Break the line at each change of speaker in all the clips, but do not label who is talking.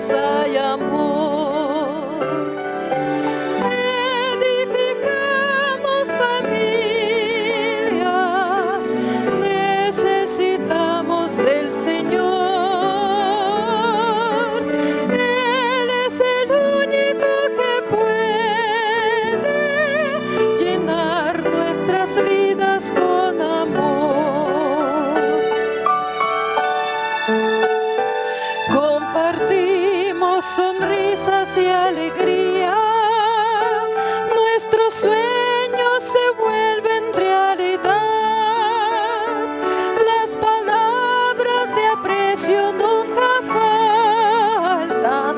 fuerza y amor. Edificamos familias, necesitamos del Señor. Él es el único que puede llenar nuestras vidas con amor. Compartimos sonrisas y alegría, nuestros sueños se vuelven realidad, las palabras de aprecio nunca faltan,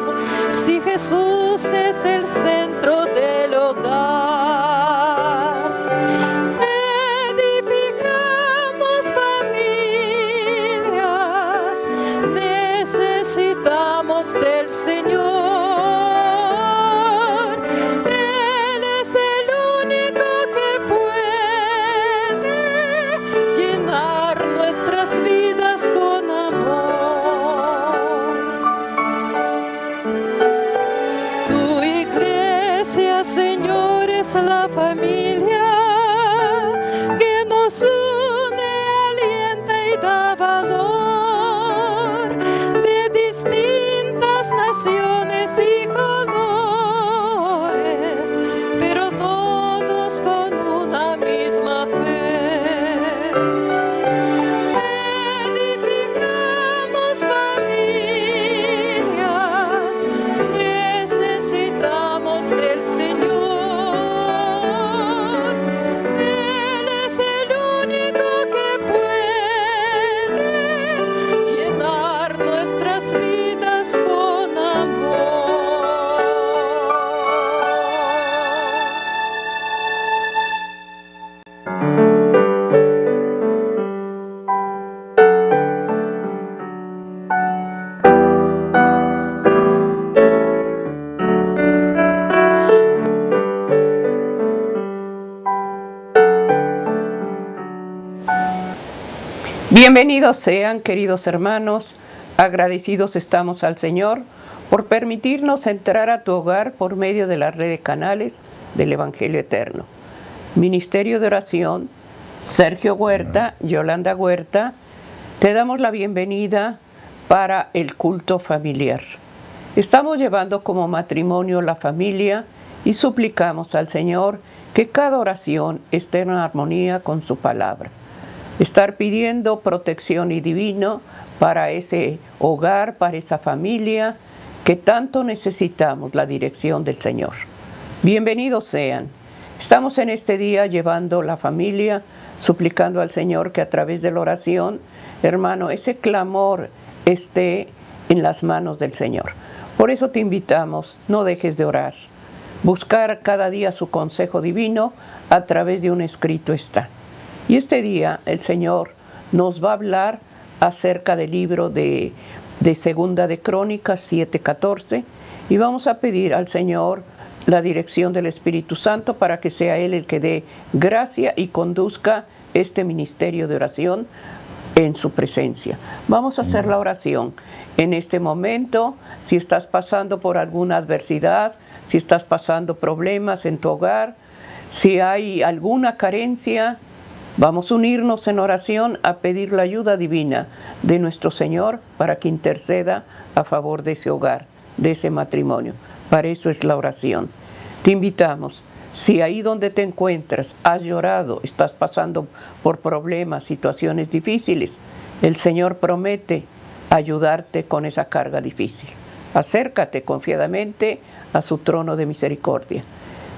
si Jesús es el centro del hogar. Edificamos familias, necesitamos del Señor. Él es el único que puede llenar nuestras vidas con amor. Tu iglesia, Señor, es la familia que nos une, alienta y da valor, de distintas naciones y colores, pero todos con una misma fe. Edificamos familias, necesitamos del Señor. Él es el único que puede llenar nuestras vidas con amor.
Bienvenidos sean, queridos hermanos, agradecidos estamos al Señor por permitirnos entrar a tu hogar por medio de la red de canales del Evangelio Eterno. Ministerio de Oración, Sergio Huerta, Yolanda Huerta, te damos la bienvenida para el culto familiar. Estamos llevando como matrimonio la familia y suplicamos al Señor que cada oración esté en armonía con su palabra. Estar pidiendo protección y divino para ese hogar, para esa familia que tanto necesitamos la dirección del Señor. Bienvenidos sean. Estamos en este día llevando la familia, suplicando al Señor que a través de la oración, hermano, ese clamor esté en las manos del Señor. Por eso te invitamos, no dejes de orar. Buscar cada día su consejo divino a través de un escrito está. Y este día el Señor nos va a hablar acerca del libro de Segunda de Crónicas 7:14 y vamos a pedir al Señor la dirección del Espíritu Santo para que sea Él el que dé gracia y conduzca este ministerio de oración en su presencia. Vamos a hacer la oración en este momento. Si estás pasando por alguna adversidad, si estás pasando problemas en tu hogar, si hay alguna carencia, vamos a unirnos en oración a pedir la ayuda divina de nuestro Señor para que interceda a favor de ese hogar, de ese matrimonio. Para eso es la oración. Te invitamos, si ahí donde te encuentras has llorado, estás pasando por problemas, situaciones difíciles, el Señor promete ayudarte con esa carga difícil. Acércate confiadamente a su trono de misericordia.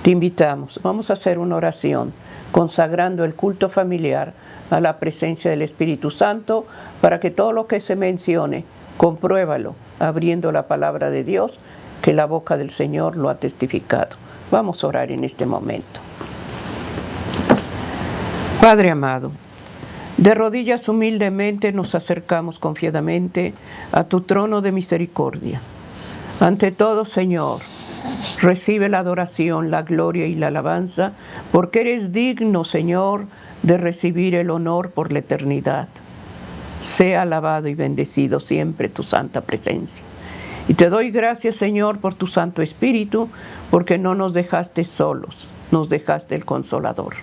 Te invitamos, vamos a hacer una oración consagrando el culto familiar a la presencia del Espíritu Santo para que todo lo que se mencione, compruébalo abriendo la palabra de Dios, que la boca del Señor lo ha testificado. Vamos a orar en este momento. Padre amado, de rodillas humildemente nos acercamos confiadamente a tu trono de misericordia. Ante todo, Señor, recibe la adoración, la gloria y la alabanza, porque eres digno, Señor, de recibir el honor por la eternidad. Sea alabado y bendecido siempre tu santa presencia. Y te doy gracias, Señor, por tu Santo Espíritu, porque no nos dejaste solos, nos dejaste el Consolador.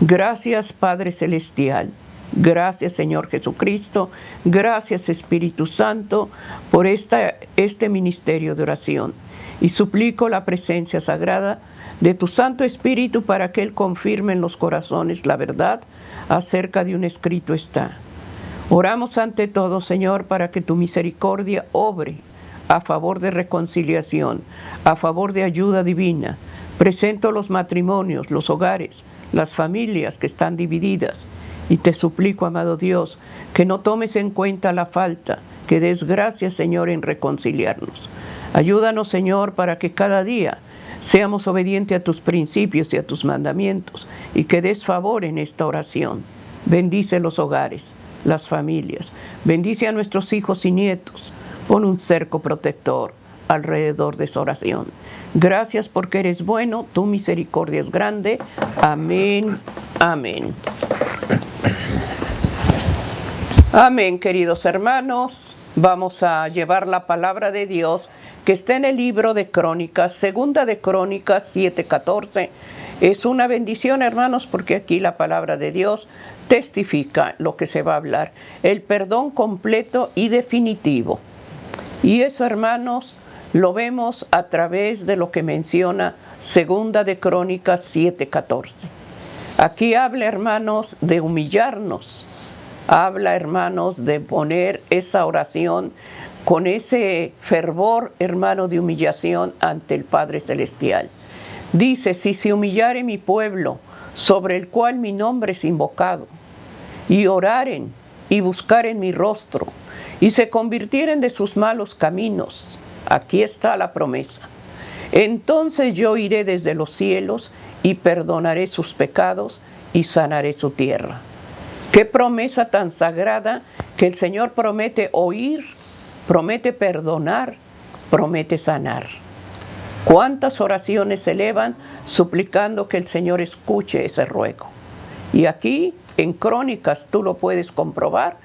Gracias, Padre Celestial. Gracias, Señor Jesucristo. Gracias, Espíritu Santo, por este ministerio de oración. Y suplico la presencia sagrada de tu Santo Espíritu para que Él confirme en los corazones la verdad acerca de un escrito está. Oramos ante todo, Señor, para que tu misericordia obre a favor de reconciliación, a favor de ayuda divina. Presento los matrimonios, los hogares, las familias que están divididas. Y te suplico, amado Dios, que no tomes en cuenta la falta, que des gracias, Señor, en reconciliarnos. Ayúdanos, Señor, para que cada día seamos obedientes a tus principios y a tus mandamientos, y que des favor en esta oración. Bendice los hogares, las familias. Bendice a nuestros hijos y nietos. Pon un cerco protector alrededor de esa oración. Gracias porque eres bueno, tu misericordia es grande. Amén, amén. Amén, queridos hermanos. Vamos a llevar la palabra de Dios que está en el libro de Crónicas, segunda de Crónicas 7:14. Es una bendición, hermanos, porque aquí la palabra de Dios testifica lo que se va a hablar. El perdón completo y definitivo. Y eso, hermanos, lo vemos a través de lo que menciona segunda de Crónicas 7:14. Aquí habla, hermanos, de humillarnos. Habla, hermanos, de poner esa oración con ese fervor, hermano, de humillación ante el Padre Celestial. Dice, si se humillare mi pueblo, sobre el cual mi nombre es invocado, y oraren y buscaren mi rostro, y se convirtieren de sus malos caminos. Aquí está la promesa. Entonces yo iré desde los cielos y perdonaré sus pecados y sanaré su tierra. Qué promesa tan sagrada que el Señor promete oír, promete perdonar, promete sanar. ¿Cuántas oraciones se elevan suplicando que el Señor escuche ese ruego? Y aquí en Crónicas tú lo puedes comprobar,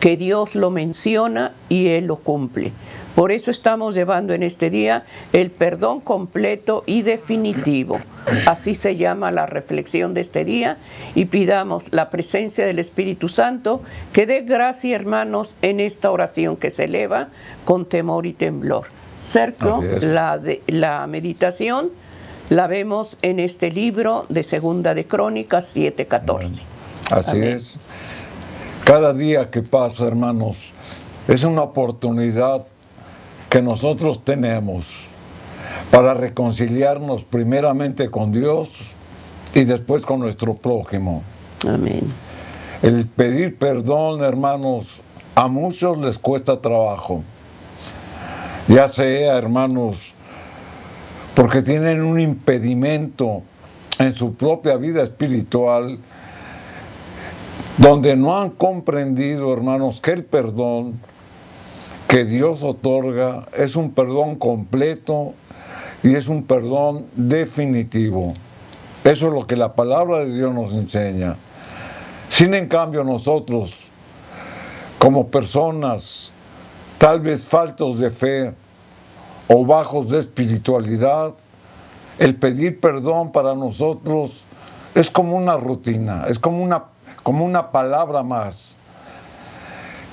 que Dios lo menciona y Él lo cumple. Por eso estamos llevando en este día el perdón completo y definitivo. Así se llama la reflexión de este día, y pidamos la presencia del Espíritu Santo que dé gracia, hermanos, en esta oración que se eleva con temor y temblor. Cerco, la meditación la vemos en este libro de segunda de Crónicas 7:14.
Así
Amén.
es. Cada día que pasa, hermanos, es una oportunidad que nosotros tenemos para reconciliarnos primeramente con Dios y después con nuestro prójimo.
Amén.
El pedir perdón, hermanos, a muchos les cuesta trabajo. Ya sea, hermanos, porque tienen un impedimento en su propia vida espiritual, donde no han comprendido, hermanos, que el perdón que Dios otorga es un perdón completo y es un perdón definitivo. Eso es lo que la palabra de Dios nos enseña. Sin en cambio nosotros, como personas tal vez faltos de fe o bajos de espiritualidad, el pedir perdón para nosotros es como una rutina, es como una palabra más,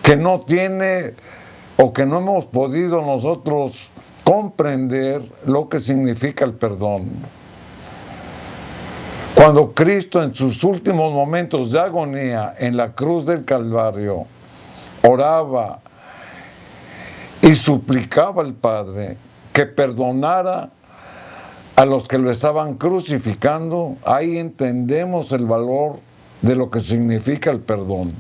que no tiene o que no hemos podido nosotros comprender lo que significa el perdón. Cuando Cristo en sus últimos momentos de agonía en la cruz del Calvario oraba y suplicaba al Padre que perdonara a los que lo estaban crucificando, ahí entendemos el valor de lo que significa el perdón.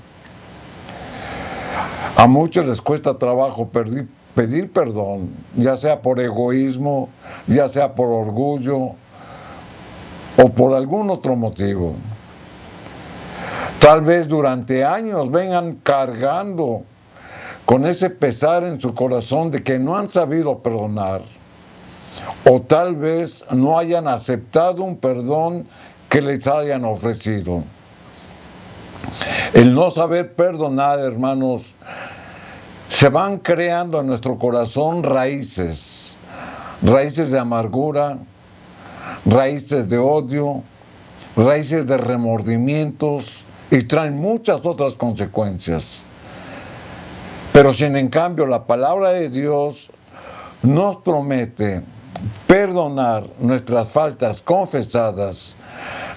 A muchos les cuesta trabajo pedir perdón, ya sea por egoísmo, ya sea por orgullo o por algún otro motivo. Tal vez durante años vengan cargando con ese pesar en su corazón de que no han sabido perdonar, o tal vez no hayan aceptado un perdón que les hayan ofrecido. El no saber perdonar, hermanos, se van creando en nuestro corazón raíces de amargura, raíces de odio, raíces de remordimientos y traen muchas otras consecuencias. Pero sin en cambio la palabra de Dios nos promete perdonar nuestras faltas confesadas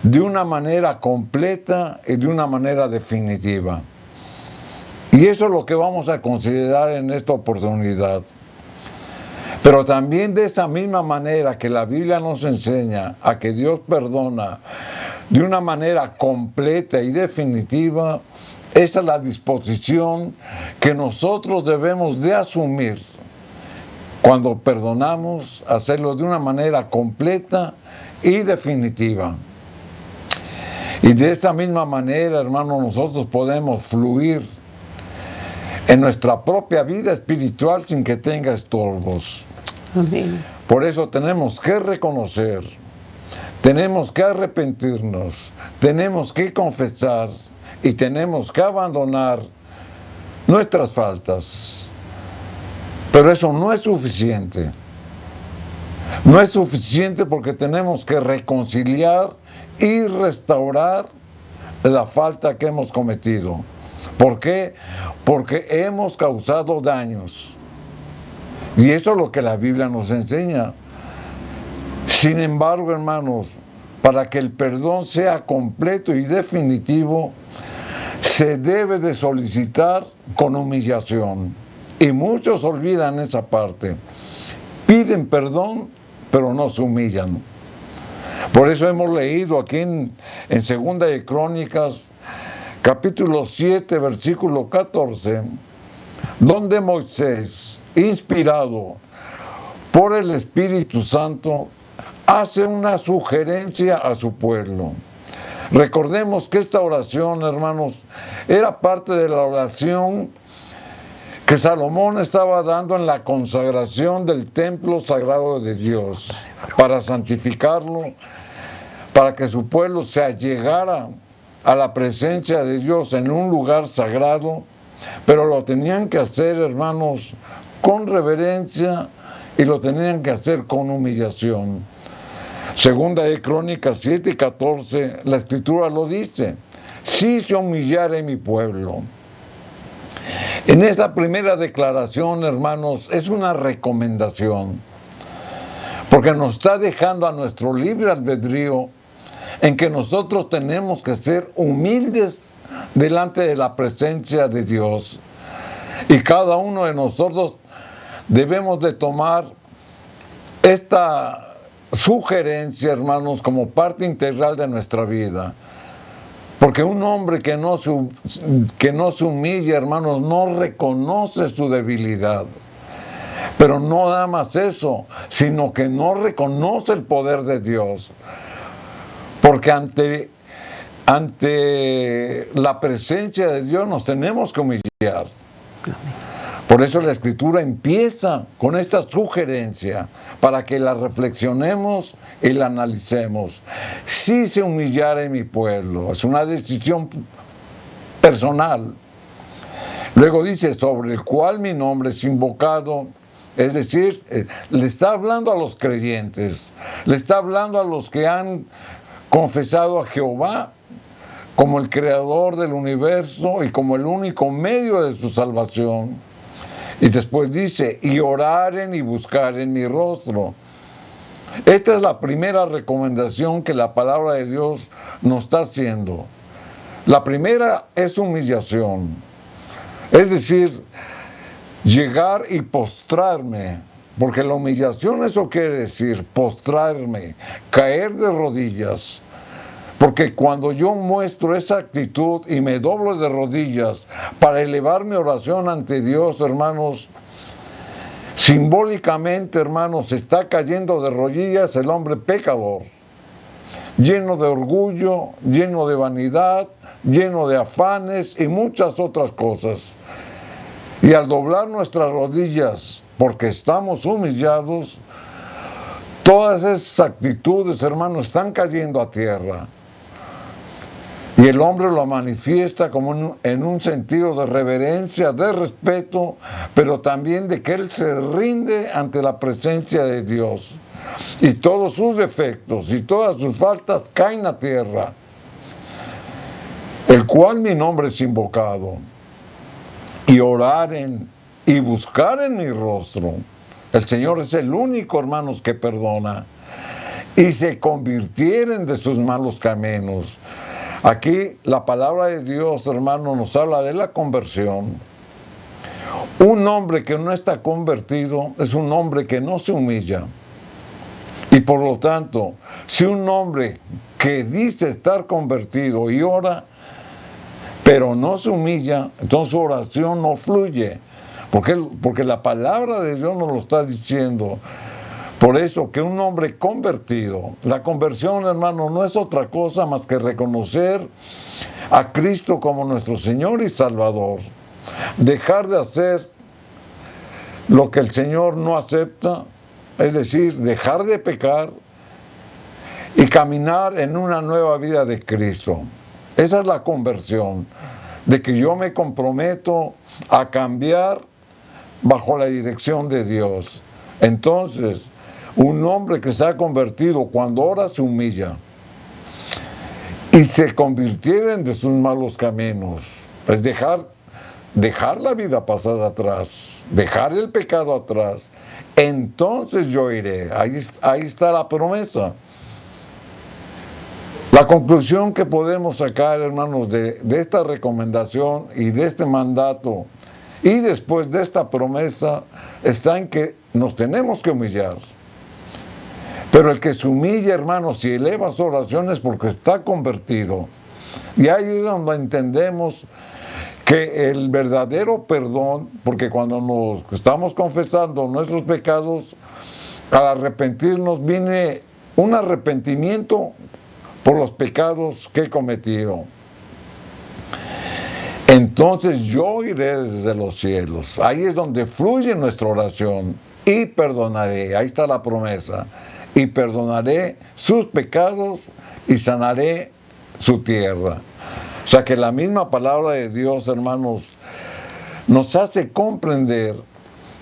de una manera completa y de una manera definitiva. Y eso es lo que vamos a considerar en esta oportunidad. Pero también de esa misma manera que la Biblia nos enseña a que Dios perdona de una manera completa y definitiva, esa es la disposición que nosotros debemos de asumir cuando perdonamos, hacerlo de una manera completa y definitiva. Y de esa misma manera, hermanos, nosotros podemos fluir en nuestra propia vida espiritual sin que tenga estorbos.
Amén.
Por eso tenemos que reconocer, tenemos que arrepentirnos, tenemos que confesar y tenemos que abandonar nuestras faltas. Pero eso no es suficiente. No es suficiente porque tenemos que reconciliar y restaurar la falta que hemos cometido. ¿Por qué? Porque hemos causado daños. Y eso es lo que la Biblia nos enseña. Sin embargo, hermanos, para que el perdón sea completo y definitivo, se debe de solicitar con humillación. Y muchos olvidan esa parte. Piden perdón, pero no se humillan. Por eso hemos leído aquí en Segunda de Crónicas, capítulo 7, versículo 14, donde Moisés, inspirado por el Espíritu Santo, hace una sugerencia a su pueblo. Recordemos que esta oración, hermanos, era parte de la oración que Salomón estaba dando en la consagración del templo sagrado de Dios, para santificarlo, para que su pueblo se allegara a la presencia de Dios en un lugar sagrado, pero lo tenían que hacer, hermanos, con reverencia y lo tenían que hacer con humillación. Segunda de Crónicas 7 y 14, la Escritura lo dice: si se humillare mi pueblo. En esta primera declaración, hermanos, es una recomendación, porque nos está dejando a nuestro libre albedrío en que nosotros tenemos que ser humildes delante de la presencia de Dios. Y cada uno de nosotros debemos de tomar esta sugerencia, hermanos, como parte integral de nuestra vida. Porque un hombre que no se humilla, hermanos, no reconoce su debilidad. Pero no nada más eso, sino que no reconoce el poder de Dios. Porque ante la presencia de Dios nos tenemos que humillar. Por eso la Escritura empieza con esta sugerencia, para que la reflexionemos y la analicemos. Si se humillare mi pueblo, es una decisión personal. Luego dice: sobre el cual mi nombre es invocado. Es decir, le está hablando a los creyentes, le está hablando a los que han confesado a Jehová como el creador del universo y como el único medio de su salvación. Y después dice: y oraren y buscaren mi rostro. Esta es la primera recomendación que la palabra de Dios nos está haciendo. La primera es humillación. Es decir, llegar y postrarme. Porque la humillación, eso quiere decir postrarme, caer de rodillas. Porque cuando yo muestro esa actitud y me doblo de rodillas para elevar mi oración ante Dios, hermanos, simbólicamente, hermanos, está cayendo de rodillas el hombre pecador, lleno de orgullo, lleno de vanidad, lleno de afanes y muchas otras cosas. Y al doblar nuestras rodillas, porque estamos humillados, todas esas actitudes, hermanos, están cayendo a tierra. Y el hombre lo manifiesta como en un sentido de reverencia, de respeto, pero también de que él se rinde ante la presencia de Dios. Y todos sus defectos y todas sus faltas caen a tierra, el cual mi nombre es invocado, y oraren y buscaren mi rostro. El Señor es el único, hermanos, que perdona, y se convirtieren de sus malos caminos. Aquí la palabra de Dios, hermano, nos habla de la conversión. Un hombre que no está convertido es un hombre que no se humilla. Y por lo tanto, si un hombre que dice estar convertido y ora, pero no se humilla, entonces su oración no fluye. Porque la palabra de Dios nos lo está diciendo. Por eso que un hombre convertido, la conversión, hermano, no es otra cosa más que reconocer a Cristo como nuestro Señor y Salvador. Dejar de hacer lo que el Señor no acepta, es decir, dejar de pecar y caminar en una nueva vida de Cristo. Esa es la conversión, de que yo me comprometo a cambiar bajo la dirección de Dios. Entonces, un hombre que se ha convertido cuando ora se humilla y se convirtieren de sus malos caminos, es dejar la vida pasada atrás, dejar el pecado atrás, entonces yo iré. Ahí está la promesa. La conclusión que podemos sacar, hermanos, de esta recomendación y de este mandato y después de esta promesa está en que nos tenemos que humillar. Pero el que se humilla, hermanos, y eleva su oración es porque está convertido. Y ahí es donde entendemos que el verdadero perdón, porque cuando nos estamos confesando nuestros pecados, al arrepentirnos viene un arrepentimiento por los pecados que he cometido. Entonces yo iré desde los cielos. Ahí es donde fluye nuestra oración. Y perdonaré. Ahí está la promesa. Y perdonaré sus pecados y sanaré su tierra. O sea que la misma palabra de Dios, hermanos, nos hace comprender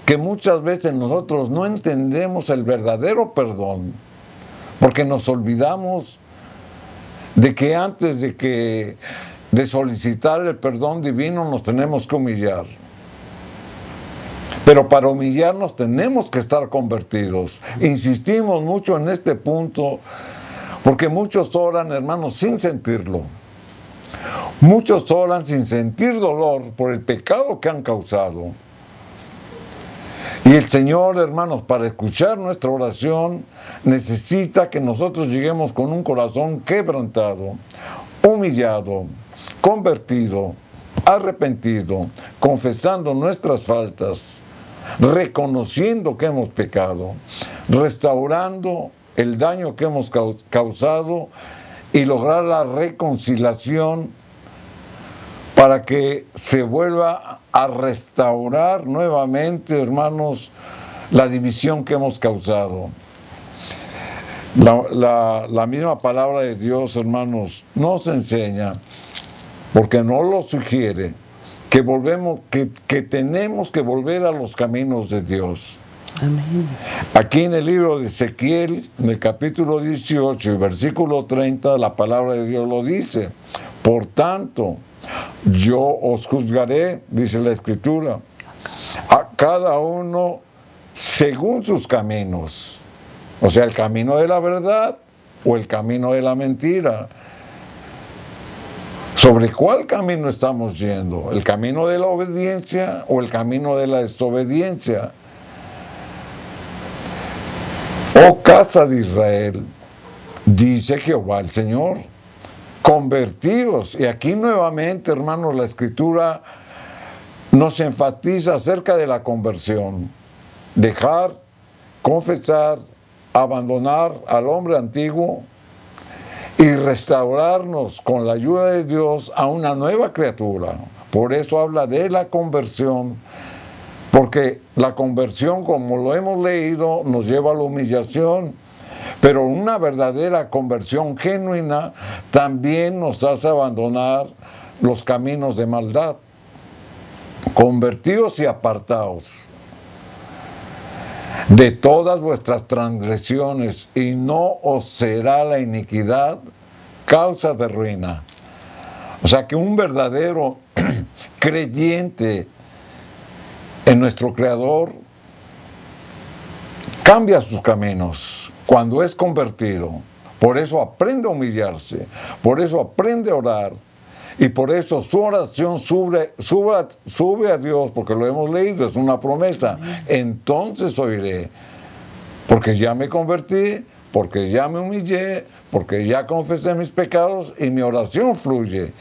que muchas veces nosotros no entendemos el verdadero perdón, porque nos olvidamos de que antes de solicitar el perdón divino nos tenemos que humillar. Pero para humillarnos tenemos que estar convertidos. Insistimos mucho en este punto, porque muchos oran, hermanos, sin sentirlo. Muchos oran sin sentir dolor por el pecado que han causado. Y el Señor, hermanos, para escuchar nuestra oración, necesita que nosotros lleguemos con un corazón quebrantado, humillado, convertido, arrepentido, confesando nuestras faltas, reconociendo que hemos pecado, restaurando el daño que hemos causado y lograr la reconciliación para que se vuelva a restaurar nuevamente, hermanos, la división que hemos causado. La misma palabra de Dios, hermanos, nos enseña, porque nos lo sugiere, que tenemos que volver a los caminos de Dios.
Amén.
Aquí en el libro de Ezequiel, en el capítulo 18 y versículo 30, la palabra de Dios lo dice. Por tanto, yo os juzgaré, dice la Escritura, a cada uno según sus caminos. O sea, el camino de la verdad o el camino de la mentira. ¿Sobre cuál camino estamos yendo? ¿El camino de la obediencia o el camino de la desobediencia? Oh casa de Israel, dice Jehová el Señor, convertíos. Y aquí nuevamente, hermanos, la Escritura nos enfatiza acerca de la conversión. Dejar, confesar, abandonar al hombre antiguo y restaurarnos con la ayuda de Dios a una nueva criatura. Por eso habla de la conversión, porque la conversión, como lo hemos leído, nos lleva a la humillación, Pero una verdadera conversión genuina también nos hace abandonar los caminos de maldad. Convertíos y apartaos de todas vuestras transgresiones, y no os será la iniquidad causa de ruina. O sea que un verdadero creyente en nuestro Creador cambia sus caminos cuando es convertido. Por eso aprende a humillarse, por eso aprende a orar, y por eso su oración sube a Dios, porque lo hemos leído, es una promesa. Entonces oiré, porque ya me convertí, porque ya me humillé, porque ya confesé mis pecados y mi oración fluye.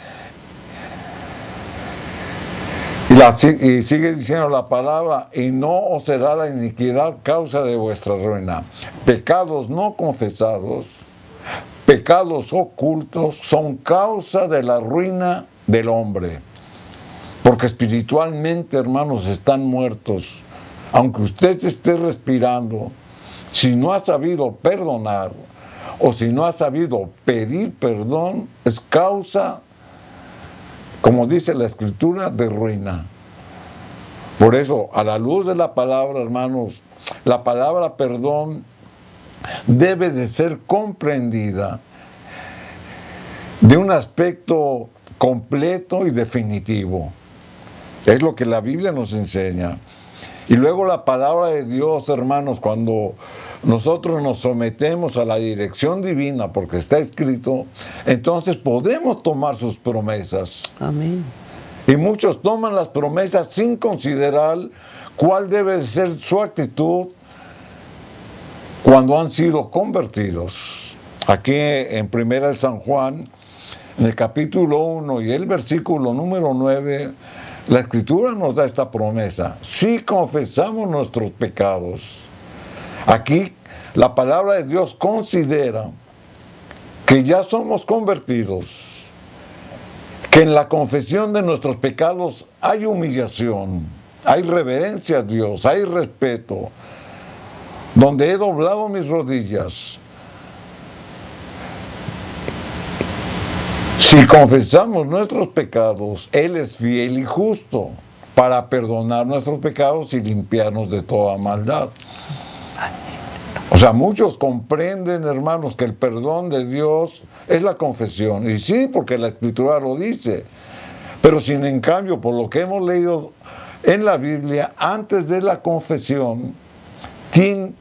Y sigue diciendo la palabra, y no os será la iniquidad causa de vuestra ruina. Pecados no confesados, pecados ocultos, son causa de la ruina del hombre. Porque espiritualmente, hermanos, están muertos. Aunque usted esté respirando, si no ha sabido perdonar, o si no ha sabido pedir perdón, es causa, como dice la Escritura, de ruina. Por eso, a la luz de la palabra, hermanos, la palabra perdón debe de ser comprendida de un aspecto completo y definitivo. Es lo que la Biblia nos enseña. Y luego la palabra de Dios, hermanos, cuando nosotros nos sometemos a la dirección divina, porque está escrito, entonces podemos tomar sus promesas.
Amén.
Y muchos toman las promesas sin considerar cuál debe ser su actitud cuando han sido convertidos. Aquí en 1 San Juan, en el capítulo 1 y el versículo número 9, la Escritura nos da esta promesa: si confesamos nuestros pecados. Aquí la palabra de Dios considera que ya somos convertidos, que en la confesión de nuestros pecados hay humillación, hay reverencia a Dios, hay respeto, donde he doblado mis rodillas. Si confesamos nuestros pecados, Él es fiel y justo para perdonar nuestros pecados y limpiarnos de toda maldad. O sea, muchos comprenden, hermanos, que el perdón de Dios es la confesión. Y sí, porque la Escritura lo dice. Pero sin en cambio, por lo que hemos leído en la Biblia, antes de la confesión,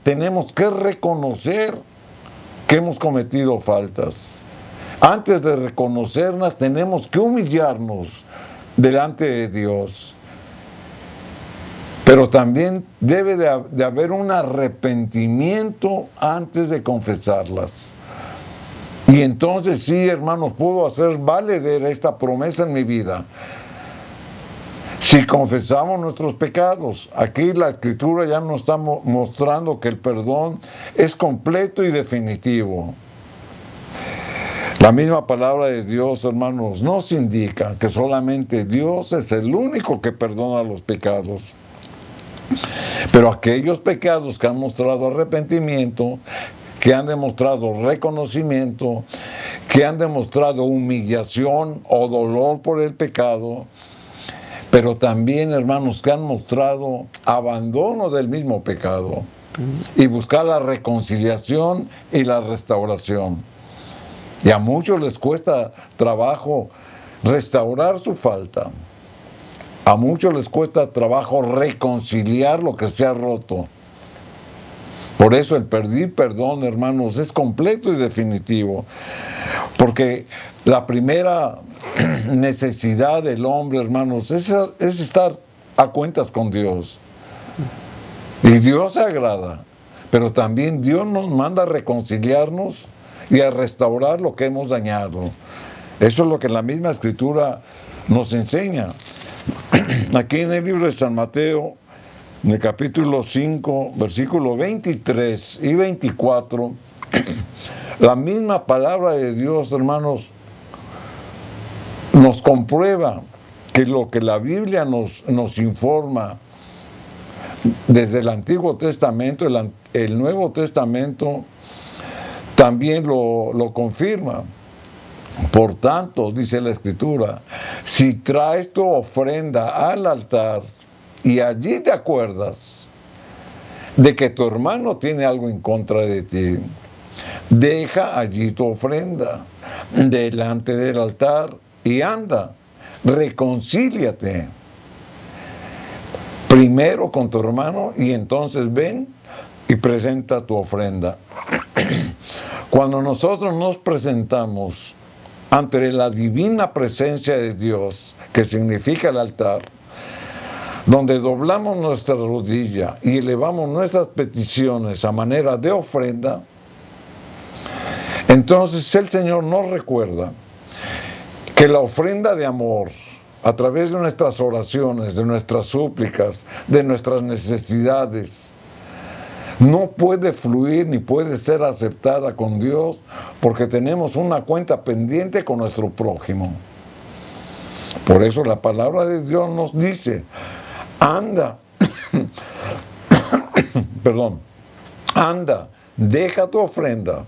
tenemos que reconocer que hemos cometido faltas. Antes de reconocerlas, tenemos que humillarnos delante de Dios. Pero también debe de haber un arrepentimiento antes de confesarlas. Y entonces sí, hermanos, puedo hacer valedera esta promesa en mi vida. Si confesamos nuestros pecados, aquí la Escritura ya nos está mostrando que el perdón es completo y definitivo. La misma palabra de Dios, hermanos, nos indica que solamente Dios es el único que perdona los pecados. Pero aquellos pecados que han mostrado arrepentimiento, que han demostrado reconocimiento, que han demostrado humillación o dolor por el pecado, pero también, hermanos, que han mostrado abandono del mismo pecado y buscar la reconciliación y la restauración. Y a muchos les cuesta trabajo restaurar su falta. A muchos les cuesta trabajo reconciliar lo que se ha roto. Por eso el pedir perdón, hermanos, es completo y definitivo. Porque la primera necesidad del hombre, hermanos, es estar a cuentas con Dios. Y Dios se agrada. Pero también Dios nos manda a reconciliarnos y a restaurar lo que hemos dañado. Eso es lo que la misma Escritura nos enseña. Aquí en el libro de San Mateo, en el capítulo 5, versículos 23 y 24, la misma palabra de Dios, hermanos, nos comprueba que lo que la Biblia nos informa desde el Antiguo Testamento, el Nuevo Testamento, también lo confirma. Por tanto, dice la Escritura, si traes tu ofrenda al altar y allí te acuerdas de que tu hermano tiene algo en contra de ti, deja allí tu ofrenda delante del altar y anda, reconcíliate primero con tu hermano y entonces ven y presenta tu ofrenda. Cuando nosotros nos presentamos ante la divina presencia de Dios, que significa el altar, donde doblamos nuestra rodilla y elevamos nuestras peticiones a manera de ofrenda, entonces el Señor nos recuerda que la ofrenda de amor, a través de nuestras oraciones, de nuestras súplicas, de nuestras necesidades, no puede fluir ni puede ser aceptada con Dios porque tenemos una cuenta pendiente con nuestro prójimo. Por eso la palabra de Dios nos dice, anda, perdón, anda, deja tu ofrenda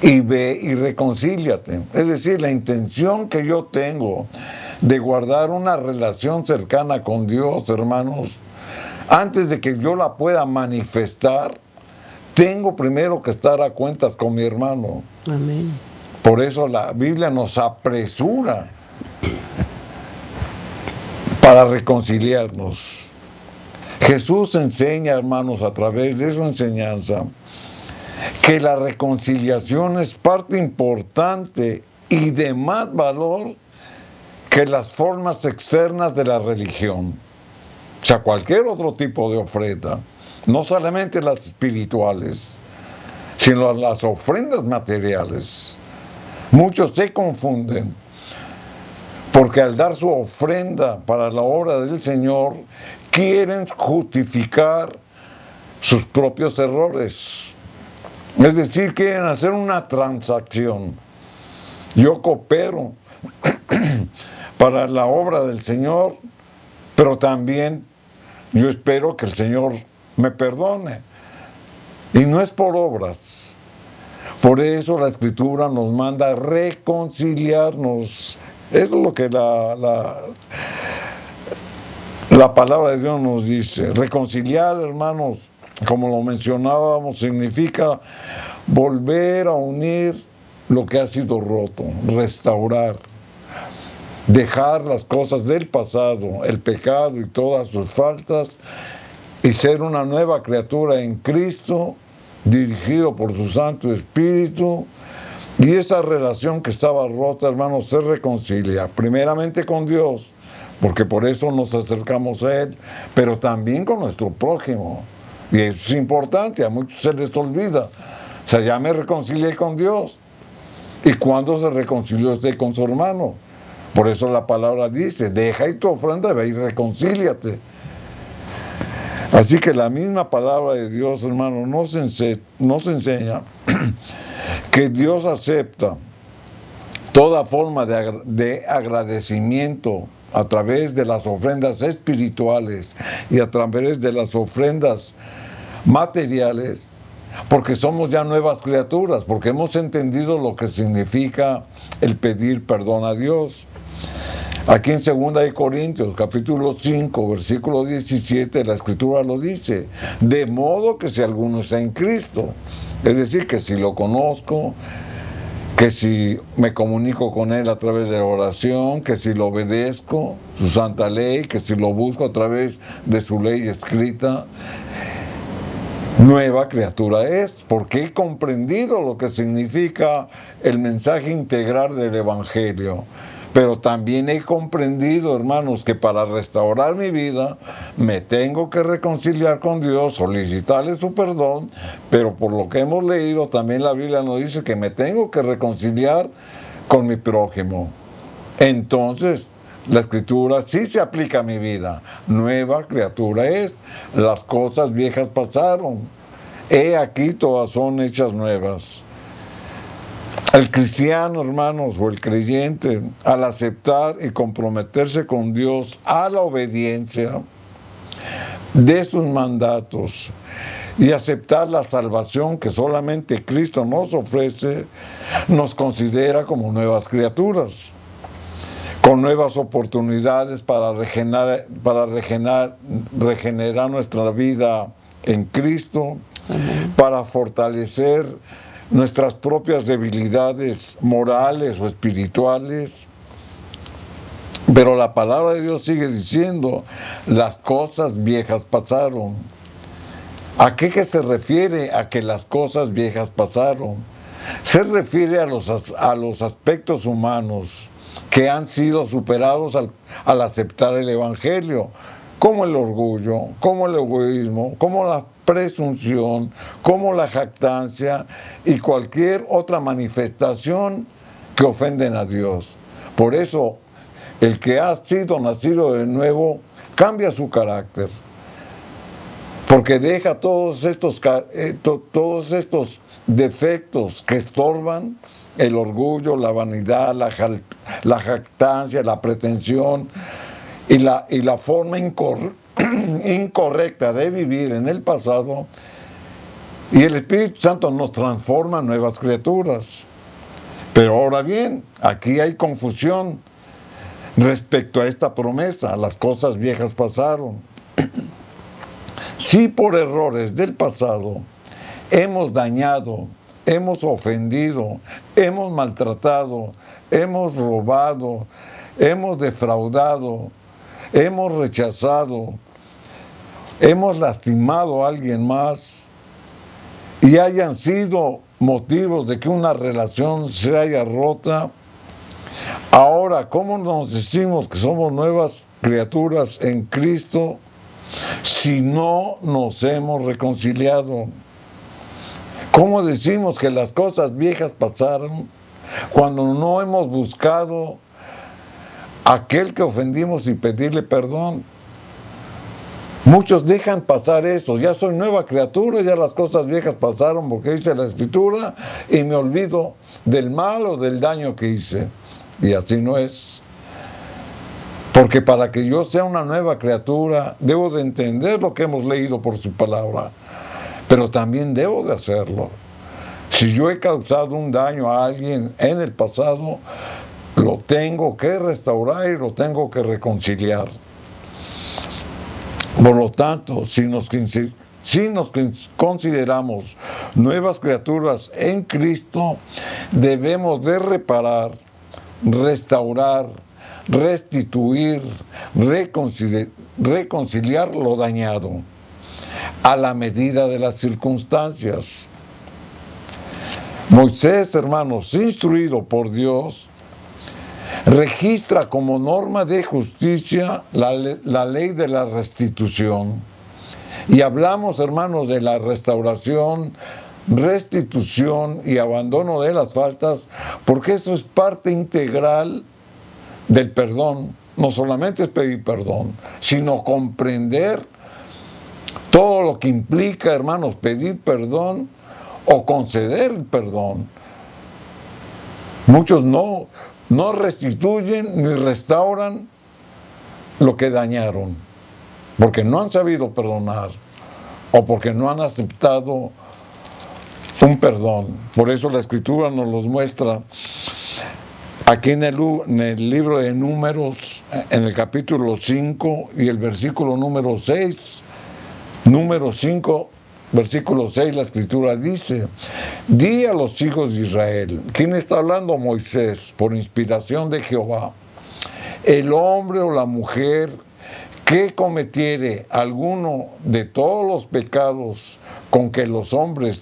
y ve y reconcíliate. Es decir, la intención que yo tengo de guardar una relación cercana con Dios, hermanos, antes de que yo la pueda manifestar, tengo primero que estar a cuentas con mi hermano.
Amén.
Por eso la Biblia nos apresura para reconciliarnos. Jesús enseña, hermanos, a través de su enseñanza, que la reconciliación es parte importante y de más valor que las formas externas de la religión. O sea, cualquier otro tipo de ofrenda, no solamente las espirituales, sino las ofrendas materiales. Muchos se confunden porque al dar su ofrenda para la obra del Señor, quieren justificar sus propios errores. Es decir, quieren hacer una transacción. Yo coopero para la obra del Señor, pero también yo espero que el Señor me perdone. Y no es por obras. Por eso la Escritura nos manda a reconciliarnos. Eso es lo que la palabra de Dios nos dice. Reconciliar, hermanos, como lo mencionábamos, significa volver a unir lo que ha sido roto, restaurar. Dejar las cosas del pasado, el pecado y todas sus faltas, y ser una nueva criatura en Cristo, dirigido por su Santo Espíritu. Y esa relación que estaba rota, hermanos, se reconcilia, primeramente con Dios, porque por eso nos acercamos a Él, pero también con nuestro prójimo. Y eso es importante, a muchos se les olvida. O sea, ya me reconcilié con Dios. ¿Y cuándo se reconcilió usted con su hermano? Por eso la palabra dice, deja y tu ofrenda, ve y reconcíliate. Así que la misma palabra de Dios, hermano, nos enseña que Dios acepta toda forma de agradecimiento a través de las ofrendas espirituales y a través de las ofrendas materiales, porque somos ya nuevas criaturas, porque hemos entendido lo que significa el pedir perdón a Dios. Aquí en 2 Corintios, capítulo 5, versículo 17, la Escritura lo dice, de modo que si alguno está en Cristo, es decir, que si lo conozco, que si me comunico con Él a través de la oración, que si lo obedezco, su santa ley, que si lo busco a través de su ley escrita, nueva criatura es, porque he comprendido lo que significa el mensaje integral del Evangelio. Pero también he comprendido, hermanos, que para restaurar mi vida me tengo que reconciliar con Dios, solicitarle su perdón, pero por lo que hemos leído también la Biblia nos dice que me tengo que reconciliar con mi prójimo. Entonces, la Escritura sí se aplica a mi vida. Nueva criatura es. Las cosas viejas pasaron. He aquí todas son hechas nuevas. El cristiano, hermanos, o el creyente, al aceptar y comprometerse con Dios a la obediencia de sus mandatos y aceptar la salvación que solamente Cristo nos ofrece, nos considera como nuevas criaturas, con nuevas oportunidades para regenerar nuestra vida en Cristo, para fortalecer nuestras propias debilidades morales o espirituales. Pero la palabra de Dios sigue diciendo, las cosas viejas pasaron. ¿A qué se refiere a que las cosas viejas pasaron? Se refiere a los aspectos humanos que han sido superados al aceptar el Evangelio, como el orgullo, como el egoísmo, como la presunción, como la jactancia y cualquier otra manifestación que ofenden a Dios. Por eso, el que ha sido nacido de nuevo cambia su carácter, porque deja todos estos defectos que estorban: el orgullo, la vanidad, la jactancia, la pretensión y la forma incorrecta de vivir en el pasado, y el Espíritu Santo nos transforma en nuevas criaturas. Pero ahora bien, aquí hay confusión respecto a esta promesa: las cosas viejas pasaron. Si por errores del pasado hemos dañado, hemos ofendido, hemos maltratado, hemos robado, hemos defraudado, hemos rechazado, hemos lastimado a alguien más, y hayan sido motivos de que una relación se haya rota, ahora, ¿cómo nos decimos que somos nuevas criaturas en Cristo si no nos hemos reconciliado? ¿Cómo decimos que las cosas viejas pasaron cuando no hemos buscado a aquel que ofendimos y pedirle perdón? Muchos dejan pasar eso: ya soy nueva criatura, ya las cosas viejas pasaron, porque dice la Escritura, y me olvido del mal o del daño que hice. Y así no es. Porque para que yo sea una nueva criatura, debo de entender lo que hemos leído por su palabra, pero también debo de hacerlo. Si yo he causado un daño a alguien en el pasado, lo tengo que restaurar y lo tengo que reconciliar. Por lo tanto, si nos consideramos nuevas criaturas en Cristo, debemos de reparar, restaurar, restituir, reconciliar lo dañado, a la medida de las circunstancias. Moisés, hermanos, instruido por Dios, registra como norma de justicia la ley de la restitución. Y hablamos, hermanos, de la restauración, restitución y abandono de las faltas, porque eso es parte integral del perdón. No solamente es pedir perdón, sino comprender todo lo que implica, hermanos, pedir perdón o conceder el perdón. Muchos no restituyen ni restauran lo que dañaron, porque no han sabido perdonar o porque no han aceptado un perdón. Por eso la Escritura nos los muestra aquí en el libro de Números, en el capítulo 5 y el versículo número 6. Número 5, versículo 6, la Escritura dice: di a los hijos de Israel. ¿Quién está hablando? Moisés, por inspiración de Jehová. El hombre o la mujer que cometiere alguno de todos los pecados con que los hombres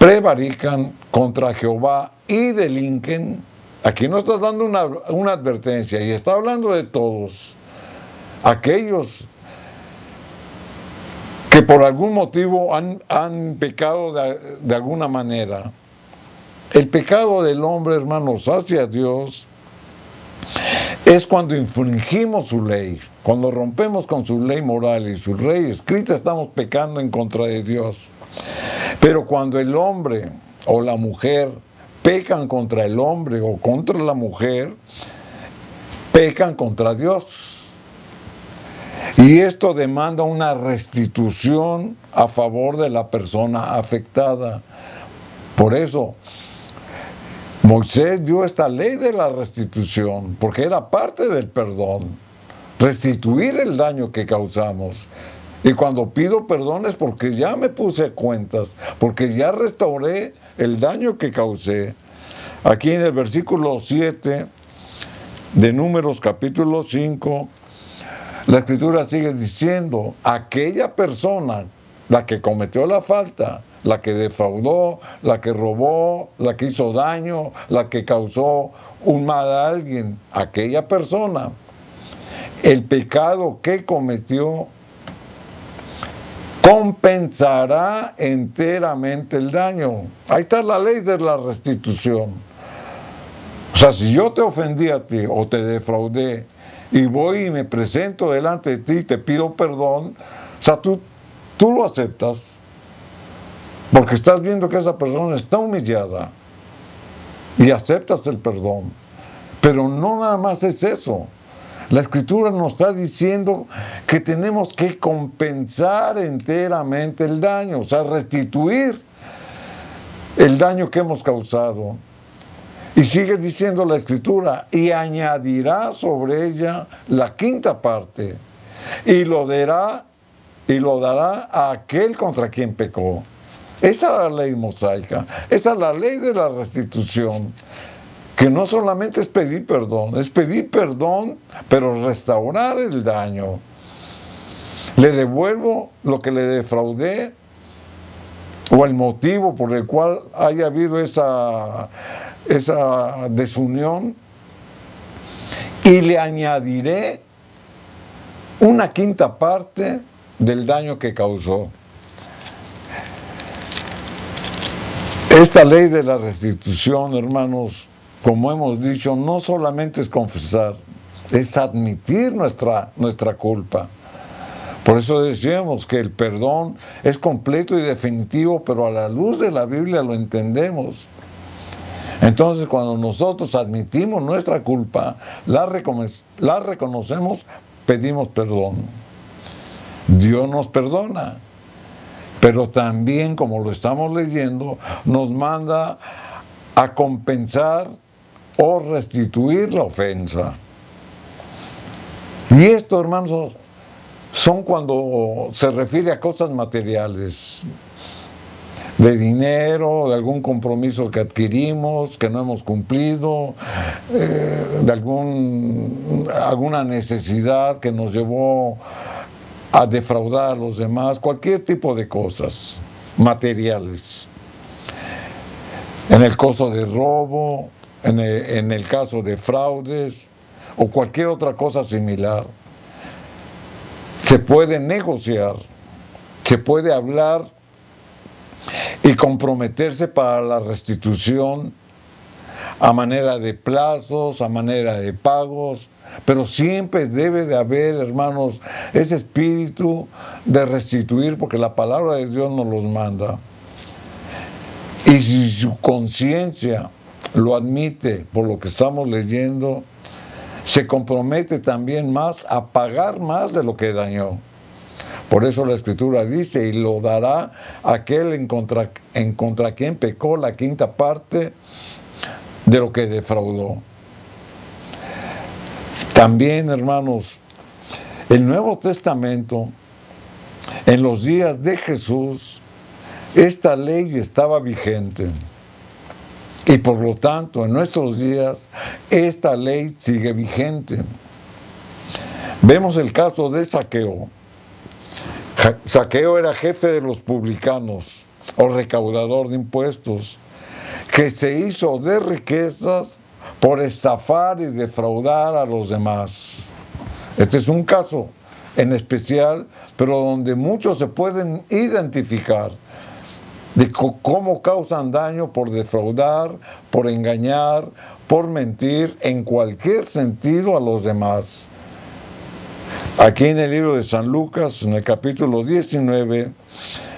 prevarican contra Jehová y delinquen. Aquí no está dando una advertencia, y está hablando de todos aquellos que por algún motivo han pecado de alguna manera. El pecado del hombre, hermanos, hacia Dios es cuando infringimos su ley, cuando rompemos con su ley moral y su ley escrita, estamos pecando en contra de Dios. Pero cuando el hombre o la mujer pecan contra el hombre o contra la mujer, pecan contra Dios. Y esto demanda una restitución a favor de la persona afectada. Por eso, Moisés dio esta ley de la restitución, porque era parte del perdón, restituir el daño que causamos. Y cuando pido perdón es porque ya me puse cuentas, porque ya restauré el daño que causé. Aquí en el versículo 7 de Números capítulo 5, la Escritura sigue diciendo, aquella persona, la que cometió la falta, la que defraudó, la que robó, la que hizo daño, la que causó un mal a alguien, aquella persona, el pecado que cometió, compensará enteramente el daño. Ahí está la ley de la restitución. O sea, si yo te ofendí a ti o te defraudé y voy y me presento delante de ti y te pido perdón, o sea, tú lo aceptas porque estás viendo que esa persona está humillada y aceptas el perdón. Pero no nada más es eso. La Escritura nos está diciendo que tenemos que compensar enteramente el daño, o sea, restituir el daño que hemos causado. Y sigue diciendo la Escritura, y añadirá sobre ella la quinta parte, y lo dará a aquel contra quien pecó. Esa es la ley mosaica, esa es la ley de la restitución. Que no solamente es pedir perdón, pero restaurar el daño. Le devuelvo lo que le defraudé o el motivo por el cual haya habido esa desunión y le añadiré una quinta parte del daño que causó. Esta ley de la restitución, hermanos, como hemos dicho, no solamente es confesar, es admitir nuestra culpa. Por eso decíamos que el perdón es completo y definitivo, pero a la luz de la Biblia lo entendemos. Entonces, cuando nosotros admitimos nuestra culpa, la reconocemos, pedimos perdón. Dios nos perdona, pero también, como lo estamos leyendo, nos manda a compensar o restituir la ofensa. Y esto, hermanos, son cuando se refiere a cosas materiales, de dinero, de algún compromiso que adquirimos, que no hemos cumplido, de alguna necesidad que nos llevó a defraudar a los demás, cualquier tipo de cosas materiales. En el caso de robo, en el caso de fraudes o cualquier otra cosa similar, se puede negociar, se puede hablar y comprometerse para la restitución a manera de plazos, a manera de pagos, pero siempre debe de haber, hermanos, ese espíritu de restituir, porque la palabra de Dios nos los manda. Y si su conciencia lo admite por lo que estamos leyendo, se compromete también más a pagar más de lo que dañó. Por eso la Escritura dice, y lo dará aquel en contra quien pecó la quinta parte de lo que defraudó. También, hermanos, el Nuevo Testamento, en los días de Jesús, esta ley estaba vigente. Y por lo tanto, en nuestros días, esta ley sigue vigente. Vemos el caso de Zaqueo. Zaqueo era jefe de los publicanos, o recaudador de impuestos, que se hizo de riquezas por estafar y defraudar a los demás. Este es un caso en especial, pero donde muchos se pueden identificar de cómo causan daño por defraudar, por engañar, por mentir, en cualquier sentido a los demás. Aquí en el libro de San Lucas, en el capítulo 19,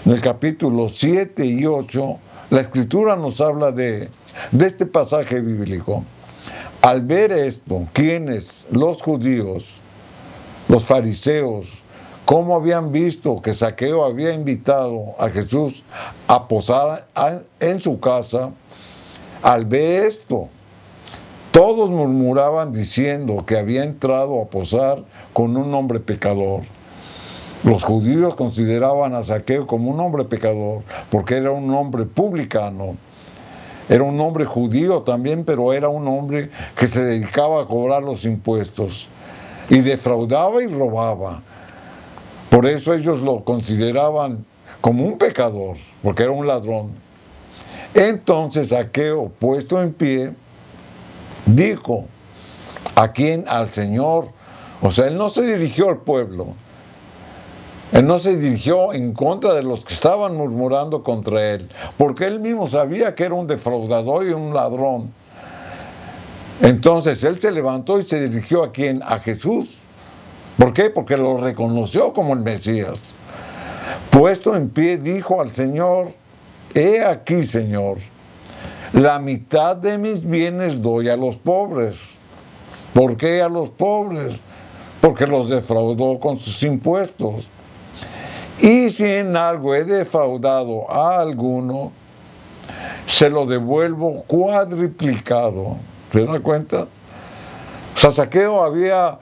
en el capítulo 7 y 8, la Escritura nos habla de este pasaje bíblico. Al ver esto, ¿quiénes? Los judíos, los fariseos, cómo habían visto que Zaqueo había invitado a Jesús a posar en su casa, al ver esto, todos murmuraban diciendo que había entrado a posar con un hombre pecador. Los judíos consideraban a Zaqueo como un hombre pecador, porque era un hombre publicano. Era un hombre judío también, pero era un hombre que se dedicaba a cobrar los impuestos. Y defraudaba y robaba. Por eso ellos lo consideraban como un pecador, porque era un ladrón. Entonces Zaqueo, puesto en pie, dijo, ¿a quién? Al Señor. O sea, él no se dirigió al pueblo. Él no se dirigió en contra de los que estaban murmurando contra él, porque él mismo sabía que era un defraudador y un ladrón. Entonces él se levantó y se dirigió ¿a quién? A Jesús. ¿Por qué? Porque lo reconoció como el Mesías. Puesto en pie, dijo al Señor, he aquí, Señor, la mitad de mis bienes doy a los pobres. ¿Por qué a los pobres? Porque los defraudó con sus impuestos. Y si en algo he defraudado a alguno, se lo devuelvo cuadriplicado. ¿Se da cuenta? O sea, Zaqueo había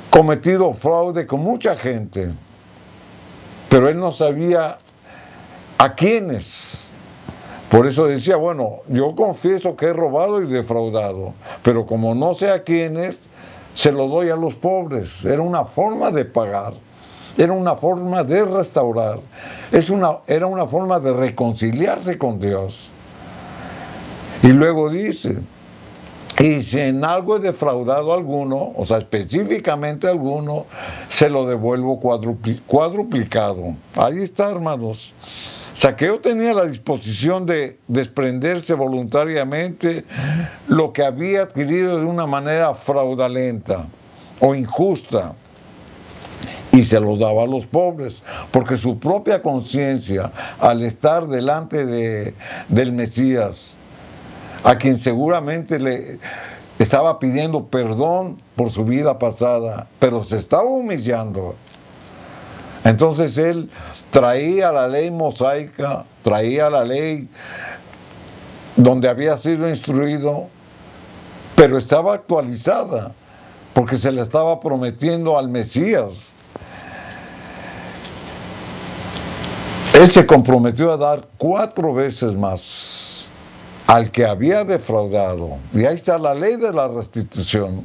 cometido fraude con mucha gente, pero él no sabía a quiénes. Por eso decía, bueno, yo confieso que he robado y defraudado, pero como no sé a quiénes, se lo doy a los pobres. Era una forma de pagar, era una forma de restaurar, era una forma de reconciliarse con Dios. Y luego dice, y si en algo he defraudado a alguno, o sea, específicamente a alguno, se lo devuelvo cuadruplicado. Ahí está, hermanos. Zaqueo tenía la disposición de desprenderse voluntariamente lo que había adquirido de una manera fraudulenta o injusta, y se los daba a los pobres, porque su propia conciencia, al estar delante del Mesías, a quien seguramente le estaba pidiendo perdón por su vida pasada, pero se estaba humillando. Entonces él traía la ley mosaica, traía la ley donde había sido instruido, pero estaba actualizada, porque se le estaba prometiendo al Mesías. Él se comprometió a dar 4 veces más al que había defraudado. Y ahí está la ley de la restitución.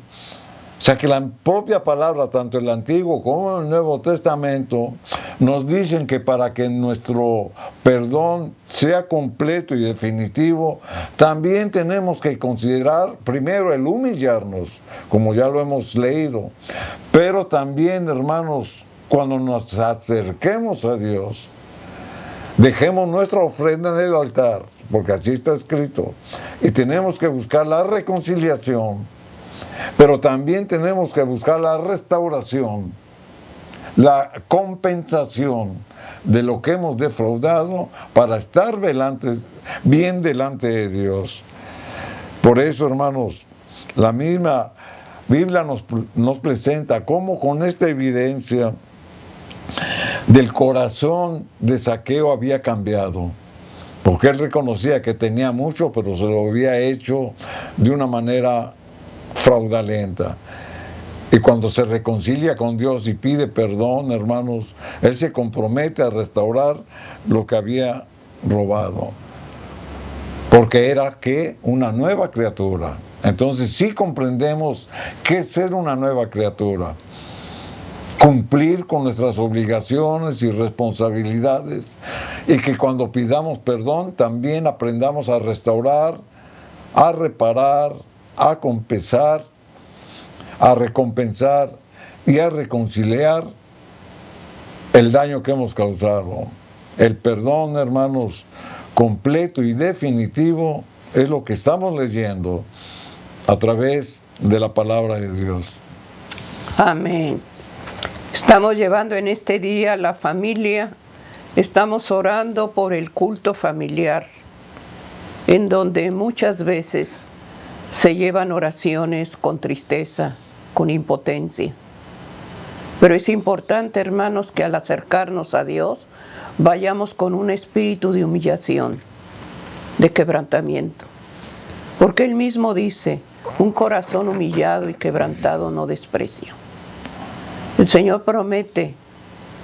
O sea que la propia palabra, tanto el Antiguo como el Nuevo Testamento, nos dicen que para que nuestro perdón sea completo y definitivo, también tenemos que considerar primero el humillarnos, como ya lo hemos leído, pero también, hermanos, cuando nos acerquemos a Dios, dejemos nuestra ofrenda en el altar, porque así está escrito, y tenemos que buscar la reconciliación, pero también tenemos que buscar la restauración, la compensación de lo que hemos defraudado para estar bien delante de Dios. Por eso, hermanos, la misma Biblia nos presenta cómo con esta evidencia del corazón de Zaqueo había cambiado, porque él reconocía que tenía mucho, pero se lo había hecho de una manera fraudulenta. Y cuando se reconcilia con Dios y pide perdón, hermanos, él se compromete a restaurar lo que había robado, porque era ¿qué? Una nueva criatura. Entonces sí comprendemos qué es ser una nueva criatura. Cumplir con nuestras obligaciones y responsabilidades, y que cuando pidamos perdón también aprendamos a restaurar, a reparar, a compensar, a recompensar y a reconciliar el daño que hemos causado. El perdón, hermanos, completo y definitivo es lo que estamos leyendo a través de la palabra de Dios.
Amén. Estamos llevando en este día la familia, estamos orando por el culto familiar, en donde muchas veces se llevan oraciones con tristeza, con impotencia. Pero es importante, hermanos, que al acercarnos a Dios, vayamos con un espíritu de humillación, de quebrantamiento. Porque Él mismo dice, un corazón humillado y quebrantado no desprecio. El Señor promete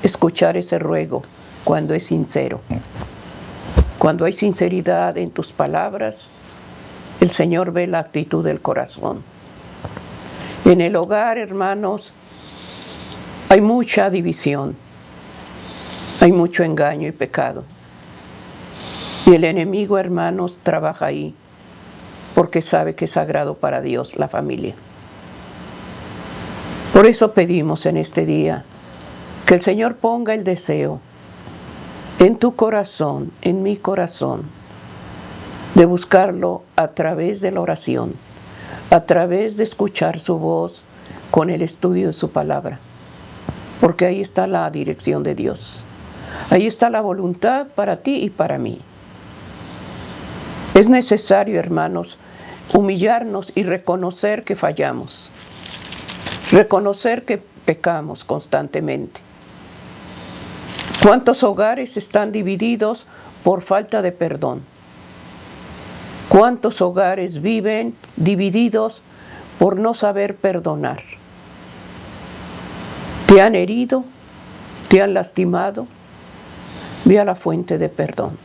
escuchar ese ruego cuando es sincero. Cuando hay sinceridad en tus palabras, el Señor ve la actitud del corazón. En el hogar, hermanos, hay mucha división, hay mucho engaño y pecado. Y el enemigo, hermanos, trabaja ahí porque sabe que es sagrado para Dios la familia. Por eso pedimos en este día que el Señor ponga el deseo en tu corazón, en mi corazón, de buscarlo a través de la oración, a través de escuchar su voz con el estudio de su palabra. Porque ahí está la dirección de Dios. Ahí está la voluntad para ti y para mí. Es necesario, hermanos, humillarnos y reconocer que fallamos. Reconocer que pecamos constantemente. ¿Cuántos hogares están divididos por falta de perdón? ¿Cuántos hogares viven divididos por no saber perdonar? ¿Te han herido? ¿Te han lastimado? Ve a la fuente de perdón.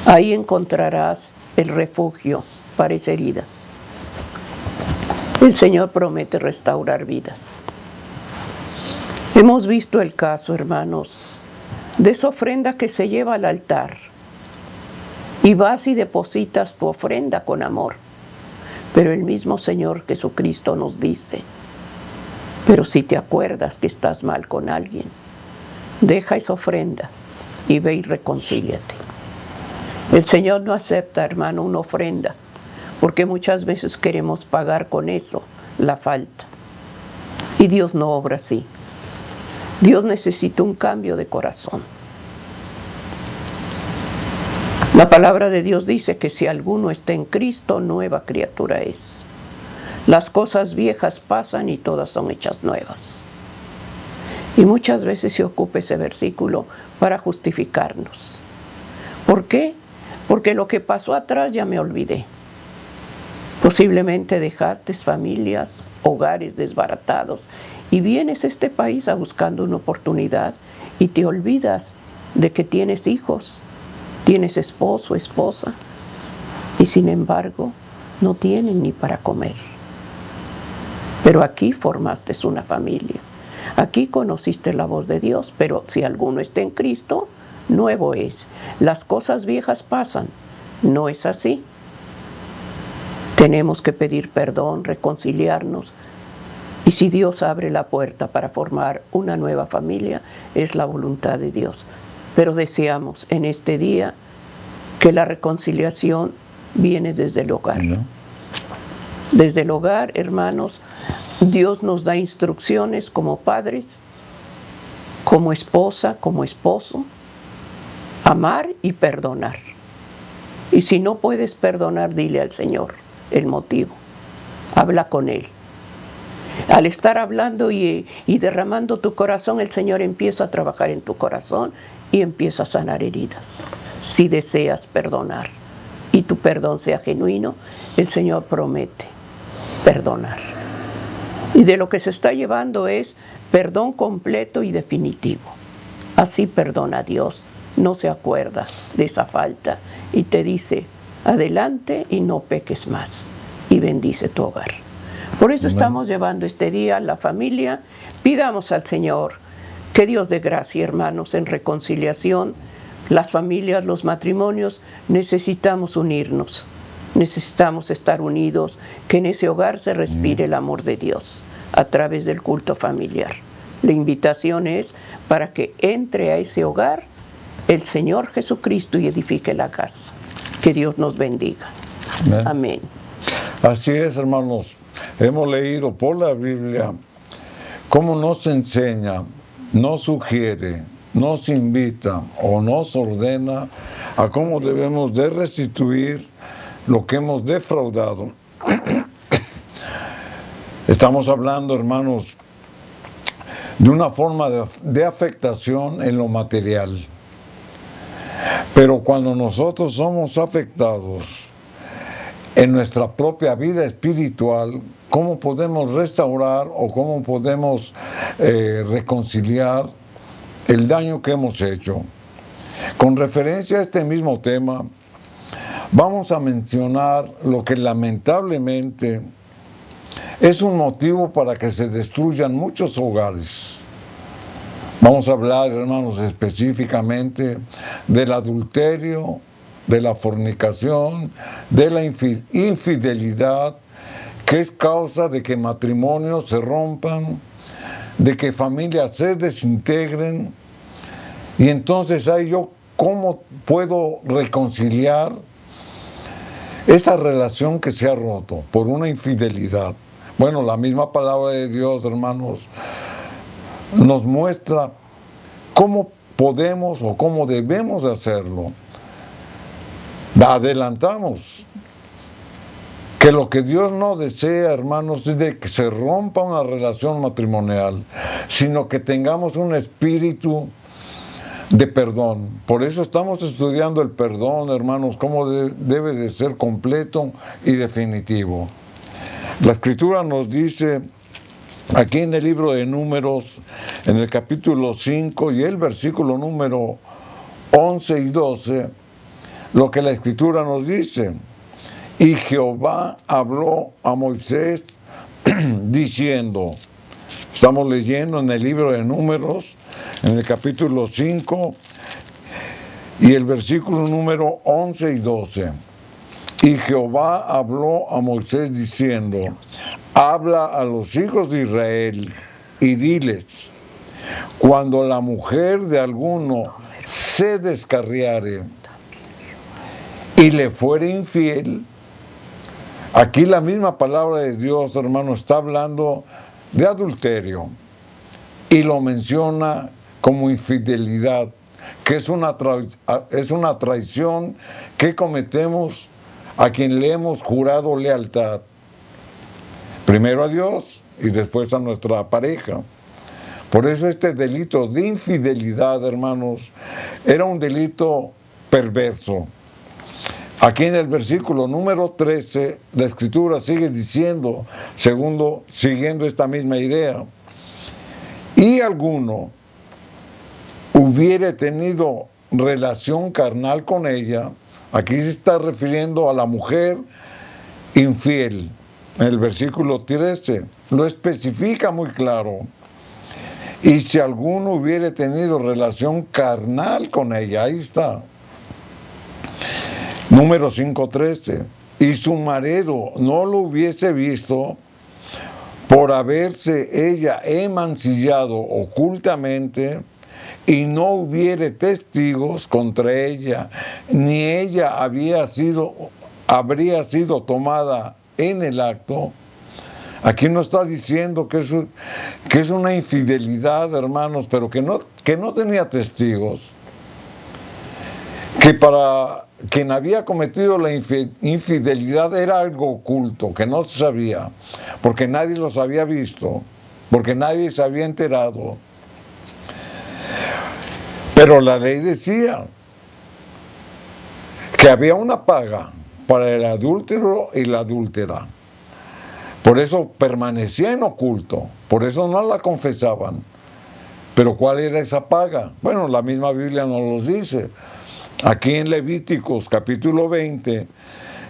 Ahí encontrarás el refugio para esa herida. El Señor promete restaurar vidas. Hemos visto el caso, hermanos, de esa ofrenda que se lleva al altar. Y vas y depositas tu ofrenda con amor. Pero el mismo Señor Jesucristo nos dice, pero si te acuerdas que estás mal con alguien, deja esa ofrenda y ve y reconcíliate. El Señor no acepta, hermano, una ofrenda, porque muchas veces queremos pagar con eso la falta. Y Dios no obra así. Dios necesita un cambio de corazón. La palabra de Dios dice que si alguno está en Cristo, nueva criatura es. Las cosas viejas pasan y todas son hechas nuevas. Y muchas veces se ocupa ese versículo para justificarnos. ¿Por qué? Porque lo que pasó atrás ya me olvidé. Posiblemente dejaste familias, hogares desbaratados y vienes a este país buscando una oportunidad y te olvidas de que tienes hijos, tienes esposo, esposa y sin embargo no tienen ni para comer. Pero aquí formaste una familia, aquí conociste la voz de Dios, pero si alguno está en Cristo, nuevo es. Las cosas viejas pasan, no es así. Tenemos que pedir perdón, reconciliarnos. Y si Dios abre la puerta para formar una nueva familia, es la voluntad de Dios. Pero deseamos en este día que la reconciliación viene desde el hogar. ¿No? Desde el hogar, hermanos, Dios nos da instrucciones como padres, como esposa, como esposo, amar y perdonar. Y si no puedes perdonar, dile al Señor el motivo. Habla con Él. Al estar hablando y derramando tu corazón, el Señor empieza a trabajar en tu corazón y empieza a sanar heridas. Si deseas perdonar y tu perdón sea genuino, el Señor promete perdonar. Y de lo que se está llevando es perdón completo y definitivo. Así perdona a Dios, no se acuerda de esa falta y te dice, adelante y no peques más, y bendice tu hogar. Por eso estamos llevando este día a la familia. Pidamos al Señor que Dios dé gracia, hermanos, en reconciliación. Las familias, los matrimonios, necesitamos unirnos. Necesitamos estar unidos, que en ese hogar se respire el amor de Dios a través del culto familiar. La invitación es para que entre a ese hogar el Señor Jesucristo y edifique la casa. Que Dios nos bendiga. Amén. Amén.
Así es, hermanos. Hemos leído por la Biblia cómo nos enseña, nos sugiere, nos invita o nos ordena a cómo debemos de restituir lo que hemos defraudado. Estamos hablando, hermanos, de una forma de afectación en lo material. Pero cuando nosotros somos afectados en nuestra propia vida espiritual, ¿cómo podemos restaurar o cómo podemos reconciliar el daño que hemos hecho? Con referencia a este mismo tema, vamos a mencionar lo que lamentablemente es un motivo para que se destruyan muchos hogares. Vamos a hablar, hermanos, específicamente del adulterio, de la fornicación, de la infidelidad, que es causa de que matrimonios se rompan, de que familias se desintegren. Y entonces ahí yo, ¿cómo puedo reconciliar esa relación que se ha roto por una infidelidad? Bueno, la misma palabra de Dios, hermanos, nos muestra cómo podemos o cómo debemos de hacerlo. Adelantamos que lo que Dios no desea, hermanos, es de que se rompa una relación matrimonial, sino que tengamos un espíritu de perdón. Por eso estamos estudiando el perdón, hermanos, cómo debe de ser completo y definitivo. La Escritura nos dice aquí en el libro de Números, en el capítulo 5 y el versículo número 11 y 12, lo que la Escritura nos dice. Y Jehová habló a Moisés diciendo, estamos leyendo en el libro de Números, en el capítulo 5 y el versículo número 11 y 12. Y Jehová habló a Moisés diciendo, habla a los hijos de Israel y diles, cuando la mujer de alguno se descarriare y le fuere infiel, aquí la misma palabra de Dios, hermano, está hablando de adulterio y lo menciona como infidelidad, que es una traición que cometemos a quien le hemos jurado lealtad, primero a Dios y después a nuestra pareja. Por eso este delito de infidelidad, hermanos, era un delito perverso. Aquí en el versículo número 13, la Escritura sigue diciendo, siguiendo esta misma idea, y alguno hubiere tenido relación carnal con ella, aquí se está refiriendo a la mujer infiel. En el versículo 13 lo especifica muy claro. Y si alguno hubiere tenido relación carnal con ella, ahí está. Número 5:13. Y su marido no lo hubiese visto por haberse ella emancillado ocultamente, y no hubiere testigos contra ella, ni ella habría sido tomada en el acto. Aquí no está diciendo que es una infidelidad, hermanos, pero que no tenía testigos. Que para quien había cometido la infidelidad era algo oculto, que no se sabía, porque nadie los había visto, porque nadie se había enterado. Pero la ley decía que había una paga para el adúltero y la adúltera. Por eso permanecía en oculto, por eso no la confesaban. Pero ¿cuál era esa paga? Bueno, la misma Biblia nos lo dice. Aquí en Levíticos capítulo 20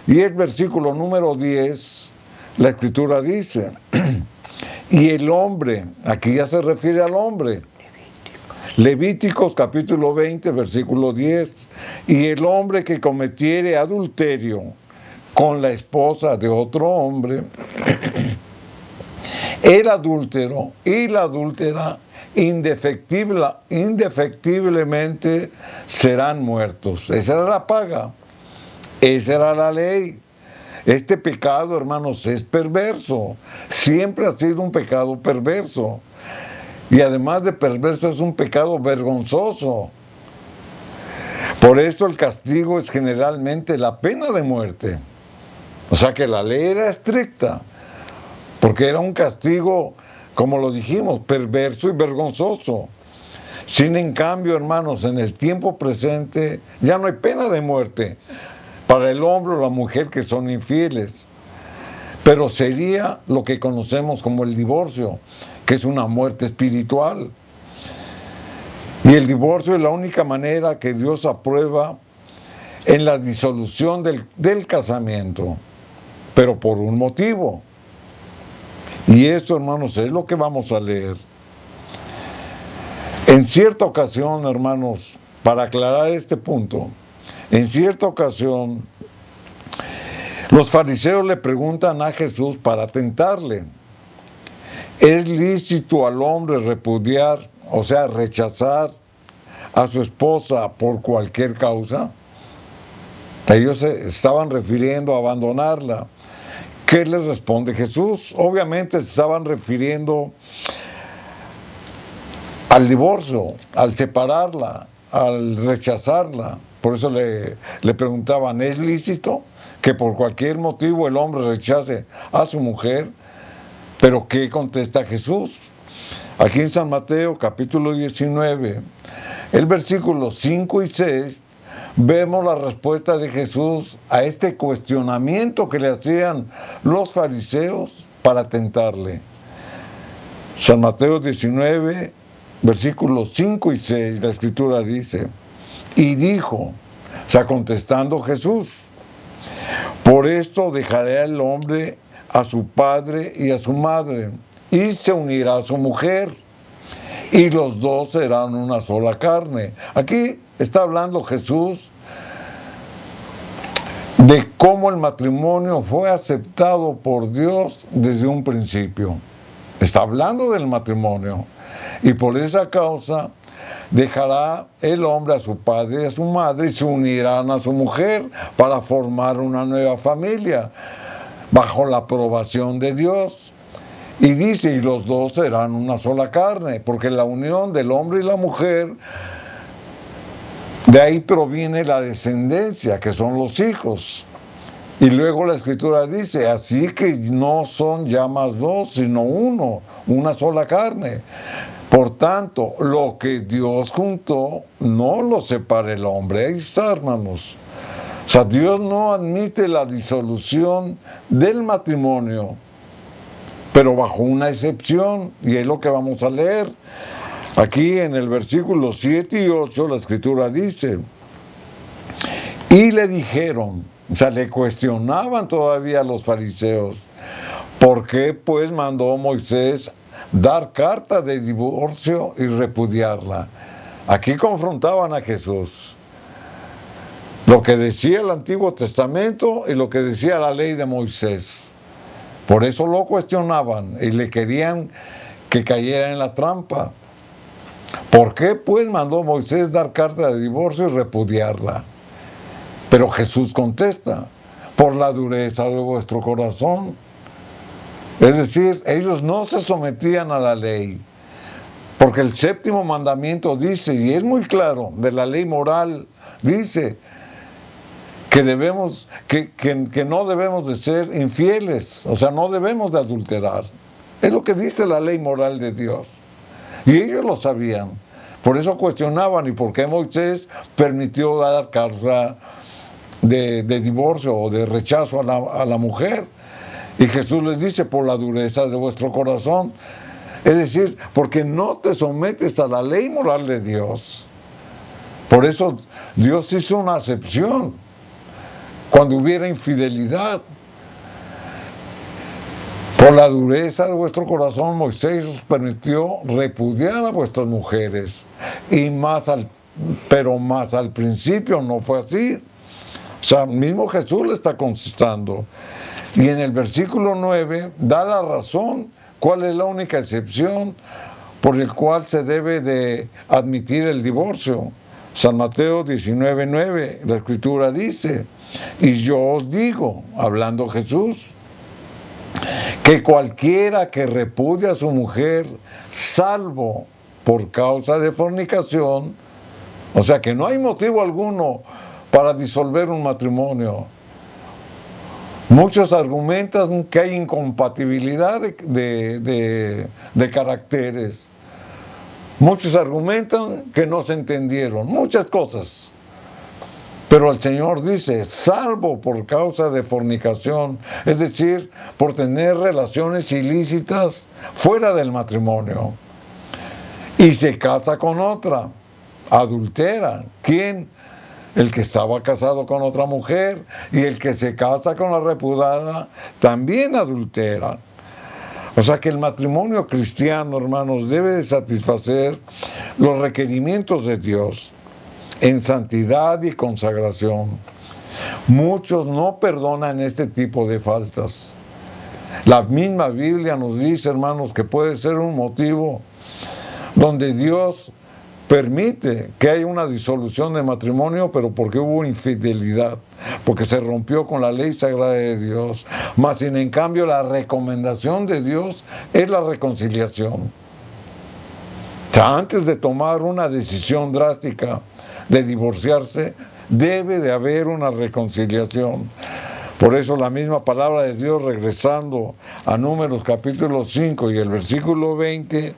y el versículo número 10, la Escritura dice, y el hombre, aquí ya se refiere al hombre, Levíticos capítulo 20, versículo 10, y el hombre que cometiere adulterio con la esposa de otro hombre, el adúltero y la adúltera indefectiblemente serán muertos. Esa era la paga, esa era la ley. Este pecado, hermanos, es perverso, siempre ha sido un pecado perverso. Y además de perverso, es un pecado vergonzoso. Por eso el castigo es generalmente la pena de muerte. O sea que la ley era estricta, porque era un castigo como lo dijimos, perverso y vergonzoso. Sin en cambio, hermanos, en el tiempo presente ya no hay pena de muerte para el hombre o la mujer que son infieles, pero sería lo que conocemos como el divorcio, que es una muerte espiritual. Y el divorcio es la única manera que Dios aprueba en la disolución del casamiento, pero por un motivo. Y esto, hermanos, es lo que vamos a leer. En cierta ocasión, hermanos, para aclarar este punto, en cierta ocasión, los fariseos le preguntan a Jesús para tentarle: ¿es lícito al hombre repudiar, o sea, rechazar a su esposa por cualquier causa? Ellos se estaban refiriendo a abandonarla. ¿Qué les responde Jesús? Obviamente se estaban refiriendo al divorcio, al separarla, al rechazarla. Por eso le preguntaban: ¿es lícito que por cualquier motivo el hombre rechace a su mujer? Pero ¿qué contesta Jesús? Aquí en San Mateo, capítulo 19, el versículo 5 y 6, vemos la respuesta de Jesús a este cuestionamiento que le hacían los fariseos para tentarle. San Mateo 19, versículos 5 y 6, la Escritura dice: y dijo, o sea, contestando Jesús: por esto dejará el hombre a su padre y a su madre, y se unirá a su mujer, y los dos serán una sola carne. Aquí está hablando Jesús de cómo el matrimonio fue aceptado por Dios desde un principio. Está hablando del matrimonio. Y por esa causa dejará el hombre a su padre y a su madre y se unirán a su mujer para formar una nueva familia bajo la aprobación de Dios. Y dice: y los dos serán una sola carne, porque la unión del hombre y la mujer, de ahí proviene la descendencia, que son los hijos. Y luego la Escritura dice: así que no son ya más dos, sino uno, una sola carne. Por tanto, lo que Dios juntó, no lo separe el hombre. Ahí está, hermanos. O sea, Dios no admite la disolución del matrimonio, pero bajo una excepción, y es lo que vamos a leer. Aquí en el versículo 7 y 8 la Escritura dice: y le dijeron, o sea, le cuestionaban todavía a los fariseos: ¿por qué pues mandó Moisés dar carta de divorcio y repudiarla? Aquí confrontaban a Jesús. Lo que decía el Antiguo Testamento y lo que decía la ley de Moisés. Por eso lo cuestionaban y le querían que cayera en la trampa. ¿Por qué pues mandó Moisés dar carta de divorcio y repudiarla? Pero Jesús contesta: por la dureza de vuestro corazón. Es decir, ellos no se sometían a la ley, porque el séptimo mandamiento dice, y es muy claro, de la ley moral, dice que no debemos de ser infieles, o sea, no debemos de adulterar. Es lo que dice la ley moral de Dios. Y ellos lo sabían. Por eso cuestionaban: ¿y por qué Moisés permitió dar carta de divorcio o de rechazo a la mujer? Y Jesús les dice: por la dureza de vuestro corazón. Es decir, porque no te sometes a la ley moral de Dios. Por eso Dios hizo una excepción cuando hubiera infidelidad. Por la dureza de vuestro corazón, Moisés os permitió repudiar a vuestras mujeres. Pero más al principio no fue así. O sea, mismo Jesús le está contestando. Y en el versículo 9 da la razón cuál es la única excepción por el cual se debe de admitir el divorcio. San Mateo 19:9, la Escritura dice: y yo os digo, hablando Jesús, que cualquiera que repudia a su mujer, salvo por causa de fornicación, o sea que no hay motivo alguno para disolver un matrimonio, Muchos argumentan que hay incompatibilidad de caracteres. Muchos argumentan que no se entendieron, muchas cosas. Pero el Señor dice, salvo por causa de fornicación, es decir, por tener relaciones ilícitas fuera del matrimonio. Y se casa con otra, adultera. ¿Quién? El que estaba casado con otra mujer, y el que se casa con la repudiada también adultera. O sea que el matrimonio cristiano, hermanos, debe de satisfacer los requerimientos de Dios en santidad y consagración. Muchos no perdonan este tipo de faltas. La misma Biblia nos dice, hermanos, que puede ser un motivo donde Dios permite que haya una disolución de matrimonio, pero porque hubo infidelidad, porque se rompió con la ley sagrada de Dios. Mas, sin en cambio, la recomendación de Dios es la reconciliación. O sea, antes de tomar una decisión drástica de divorciarse, debe de haber una reconciliación. Por eso la misma palabra de Dios, regresando a Números capítulo 5 y el versículo 20,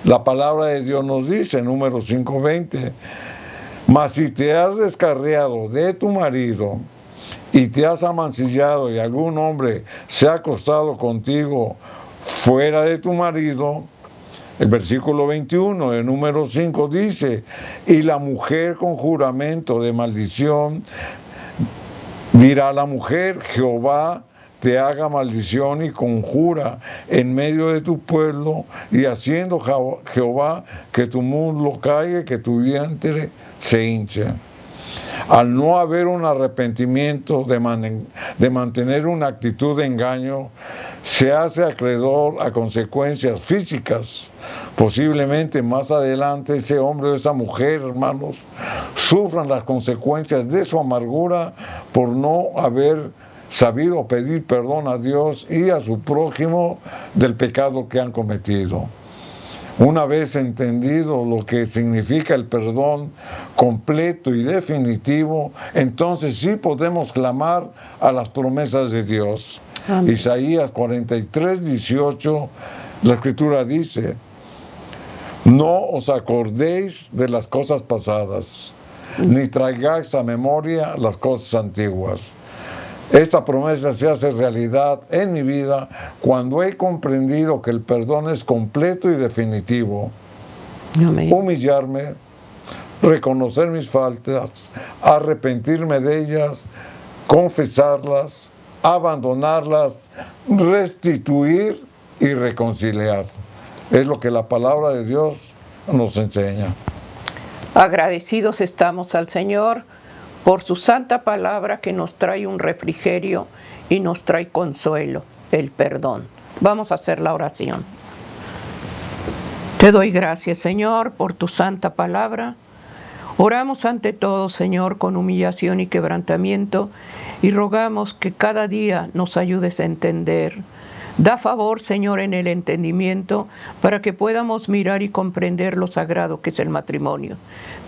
la palabra de Dios nos dice, Números 5:20, mas si te has descarriado de tu marido y te has amancillado y algún hombre se ha acostado contigo fuera de tu marido, el versículo 21 de Números 5 dice, y la mujer con juramento de maldición, dirá la mujer, Jehová te haga maldición y conjura en medio de tu pueblo, y haciendo Jehová que tu muslo caiga, que tu vientre se hinche. Al no haber un arrepentimiento de mantener una actitud de engaño, se hace acreedor a consecuencias físicas. Posiblemente más adelante ese hombre o esa mujer, hermanos, sufran las consecuencias de su amargura por no haber sabido pedir perdón a Dios y a su prójimo del pecado que han cometido. Una vez entendido lo que significa el perdón completo y definitivo, entonces sí podemos clamar a las promesas de Dios. Amén. Isaías 43:18, la Escritura dice, no os acordéis de las cosas pasadas, ni traigáis a memoria las cosas antiguas. Esta promesa se hace realidad en mi vida cuando he comprendido que el perdón es completo y definitivo. Amén. Humillarme, reconocer mis faltas, arrepentirme de ellas, confesarlas, abandonarlas, restituir y reconciliar. Es lo que la palabra de Dios nos enseña.
Agradecidos estamos al Señor por su santa palabra que nos trae un refrigerio y nos trae consuelo, el perdón. Vamos a hacer la oración. Te doy gracias, Señor, por tu santa palabra. Oramos ante todo, Señor, con humillación y quebrantamiento, y rogamos que cada día nos ayudes a entender. Da favor, Señor, en el entendimiento, para que podamos mirar y comprender lo sagrado que es el matrimonio.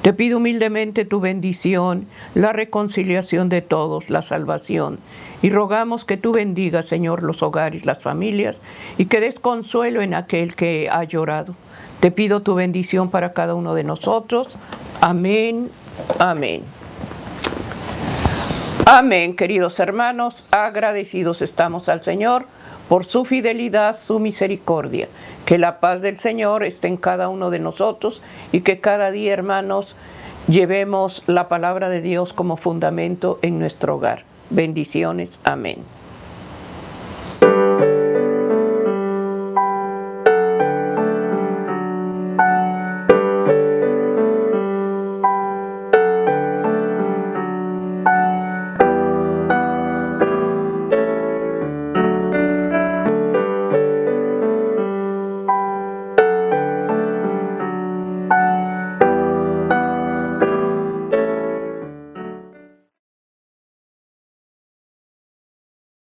Te pido humildemente tu bendición, la reconciliación de todos, la salvación. Y rogamos que tú bendigas, Señor, los hogares, las familias, y que des consuelo en aquel que ha llorado. Te pido tu bendición para cada uno de nosotros. Amén, amén. Amén, queridos hermanos, agradecidos estamos al Señor por su fidelidad, su misericordia. Que la paz del Señor esté en cada uno de nosotros y que cada día, hermanos, llevemos la palabra de Dios como fundamento en nuestro hogar. Bendiciones. Amén.